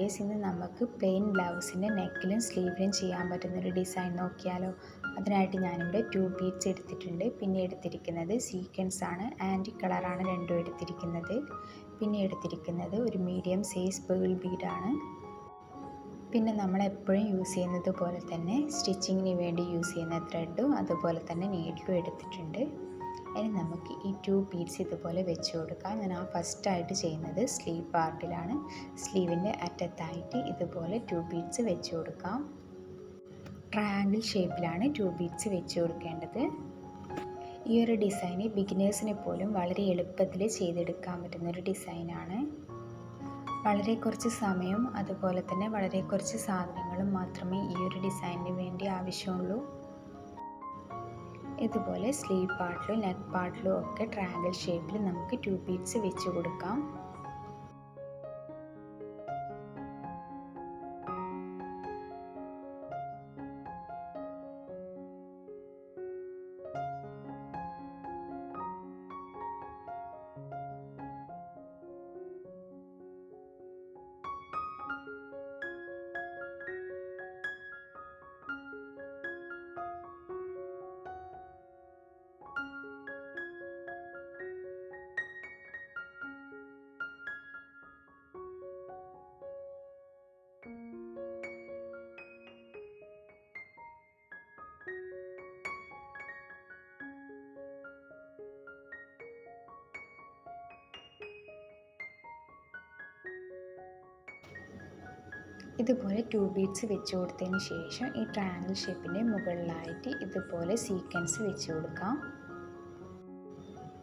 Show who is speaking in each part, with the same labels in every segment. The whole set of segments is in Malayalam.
Speaker 1: ഗൈസ്, ഇന്ന് നമുക്ക് പ്ലെയിൻ ബ്ലൗസിൻ്റെ നെക്കിലും സ്ലീവിലും ചെയ്യാൻ പറ്റുന്നൊരു ഡിസൈൻ നോക്കിയാലോ. അതിനായിട്ട് ഞാനിവിടെ 2 ബീഡ്സ് എടുത്തിട്ടുണ്ട്. പിന്നെ എടുത്തിരിക്കുന്നത് സീക്വൻസ് ആണ്. ആൻറ്റി കളറാണ് രണ്ടും എടുത്തിരിക്കുന്നത്. പിന്നെ എടുത്തിരിക്കുന്നത് ഒരു മീഡിയം സൈസ് പേൾ ബീഡാണ്. പിന്നെ നമ്മളെപ്പോഴും യൂസ് ചെയ്യുന്നത് പോലെ തന്നെ സ്റ്റിച്ചിങ്ങിന് വേണ്ടി യൂസ് ചെയ്യുന്ന ത്രെഡും അതുപോലെ തന്നെ നീഡിലും എടുത്തിട്ടുണ്ട്. ഇനി നമുക്ക് ഈ 2 ബീഡ്സ് ഇതുപോലെ വെച്ച് കൊടുക്കാം. ഞാൻ ഫസ്റ്റായിട്ട് ചെയ്യുന്നത് സ്ലീവ് പാർട്ടിലാണ്. സ്ലീവിൻ്റെ അറ്റത്തായിട്ട് ഇതുപോലെ 2 ബീഡ്സ് വെച്ച് കൊടുക്കാം. ട്രയാങ്കിൾ ഷേപ്പിലാണ് 2 ബീഡ്സ് വെച്ച് കൊടുക്കേണ്ടത്. ഈ ഒരു ഡിസൈന് ബിഗിനേഴ്സിന് പോലും വളരെ എളുപ്പത്തിൽ ചെയ്തെടുക്കാൻ പറ്റുന്നൊരു ഡിസൈനാണ്. വളരെ കുറച്ച് സമയം അതുപോലെ തന്നെ വളരെ കുറച്ച് സാധനങ്ങളും മാത്രമേ ഈ ഒരു ഡിസൈനിന് വേണ്ടി ആവശ്യമുള്ളൂ. ഇതുപോലെ സ്ലീവ് പാർട്ടിലും നെക്ക് പാർട്ടിലും ഒക്കെ ട്രയാങ്കിൾ ഷേപ്പിൽ നമുക്ക് 2 ബീഡ്സ് വെച്ച് കൊടുക്കാം. ഇതുപോലെ 2 ബീഡ്സ് വെച്ച് കൊടുത്തതിന് ശേഷം ഈ ട്രയാങ്കിൾ ഷേപ്പിൻ്റെ മുകളിലായിട്ട് ഇതുപോലെ സീക്വൻസ് വെച്ച് കൊടുക്കാം.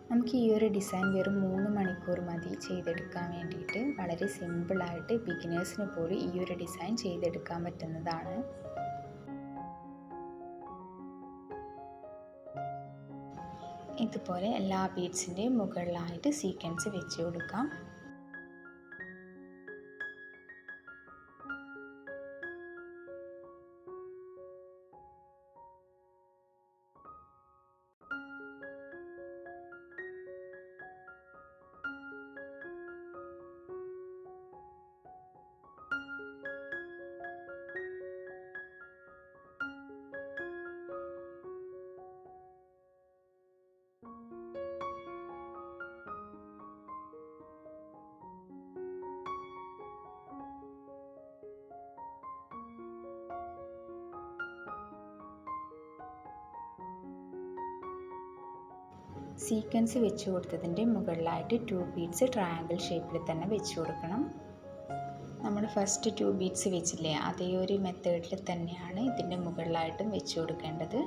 Speaker 1: നമുക്ക് ഈ ഒരു ഡിസൈൻ വെറും 3 മണിക്കൂർ മതി ചെയ്തെടുക്കാൻ വേണ്ടിയിട്ട്. വളരെ സിമ്പിളായിട്ട് ബിഗിനേഴ്സിന് പോലും ഈ ഒരു ഡിസൈൻ ചെയ്തെടുക്കാൻ പറ്റുന്നതാണ്. ഇതുപോലെ എല്ലാ ബീഡ്സിൻ്റെയും മുകളിലായിട്ട് സീക്വൻസ് വെച്ച് കൊടുക്കാം. സീക്വൻസ് വെച്ച് കൊടുത്തതിൻ്റെ മുകളിലായിട്ട് 2 ബീഡ്സ് ട്രയാങ്കിൾ ഷേപ്പിൽ തന്നെ വെച്ച് കൊടുക്കണം. നമ്മൾ ഫസ്റ്റ് 2 ബീഡ്സ് വെച്ചില്ലേ, അതേ ഒരു മെത്തേഡിൽ തന്നെയാണ് ഇതിൻ്റെ മുകളിലായിട്ടും വെച്ച് കൊടുക്കേണ്ടത്.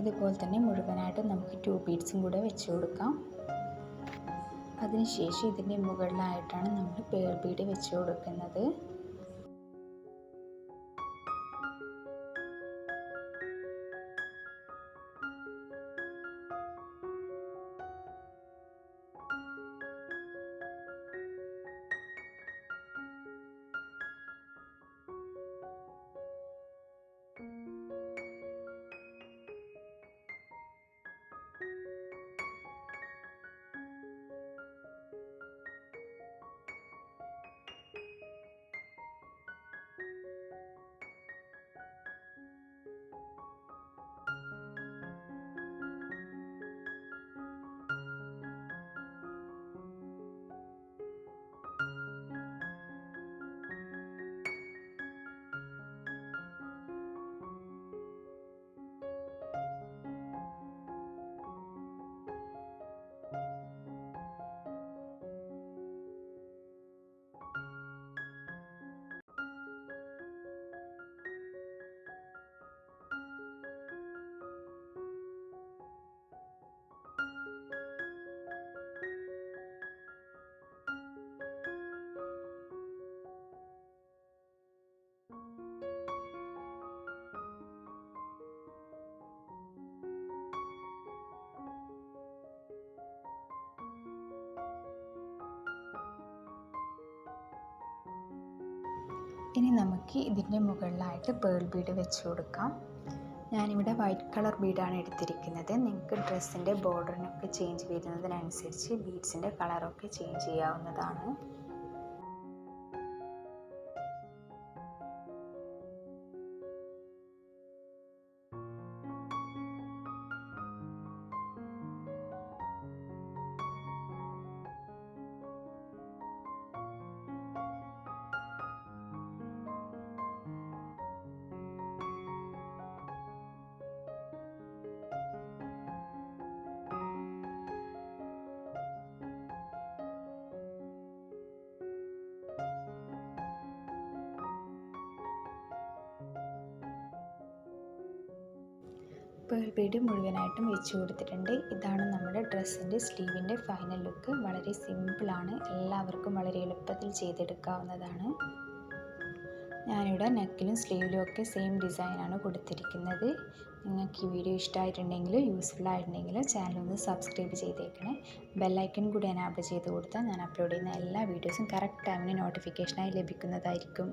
Speaker 1: ഇതുപോലെ തന്നെ മുഴുവനായിട്ട് നമുക്ക് 2 ബീഡ്സും കൂടെ വെച്ച് കൊടുക്കാം. അതിനുശേഷം ഇതിൻ്റെ മുകളിലായിട്ടാണ് നമ്മൾ പേൾ ബീഡ് വെച്ച് കൊടുക്കുന്നത്. ഇനി നമുക്ക് ഇതിൻ്റെ മുകളിലായിട്ട് പേൾ ബീഡ് വെച്ച് കൊടുക്കാം. ഞാനിവിടെ വൈറ്റ് കളർ ബീഡാണ് എടുത്തിരിക്കുന്നത്. നിങ്ങൾക്ക് ഡ്രസ്സിൻ്റെ ബോർഡറിനൊക്കെ ചേഞ്ച് വരുന്നതിനനുസരിച്ച് ബീഡ്സിൻ്റെ കളറൊക്കെ ചേഞ്ച് ചെയ്യാവുന്നതാണ്. പേൾ ബീഡ് മുഴുവനായിട്ടും വെച്ച് കൊടുത്തിട്ടുണ്ട്. ഇതാണ് നമ്മുടെ ഡ്രസ്സിൻ്റെ സ്ലീവിൻ്റെ ഫൈനൽ ലുക്ക്. വളരെ സിമ്പിളാണ്, എല്ലാവർക്കും വളരെ എളുപ്പത്തിൽ ചെയ്തെടുക്കാവുന്നതാണ്. ഞാനിവിടെ നെക്കിലും സ്ലീവിലും ഒക്കെ സെയിം ഡിസൈനാണ് കൊടുത്തിരിക്കുന്നത്. നിങ്ങൾക്ക് ഈ വീഡിയോ ഇഷ്ടമായിട്ടുണ്ടെങ്കിൽ യൂസ്ഫുൾ ആയിട്ടുണ്ടെങ്കിൽ ചാനൽ ഒന്ന് സബ്സ്ക്രൈബ് ചെയ്തേക്കണേ. ബെല്ലൈക്കൺ കൂടി എനാബിൾ ചെയ്ത് കൊടുത്താൽ ഞാൻ അപ്ലോഡ് ചെയ്യുന്ന എല്ലാ വീഡിയോസും കറക്റ്റ് ടൈമിന് നോട്ടിഫിക്കേഷനായി ലഭിക്കുന്നതായിരിക്കും.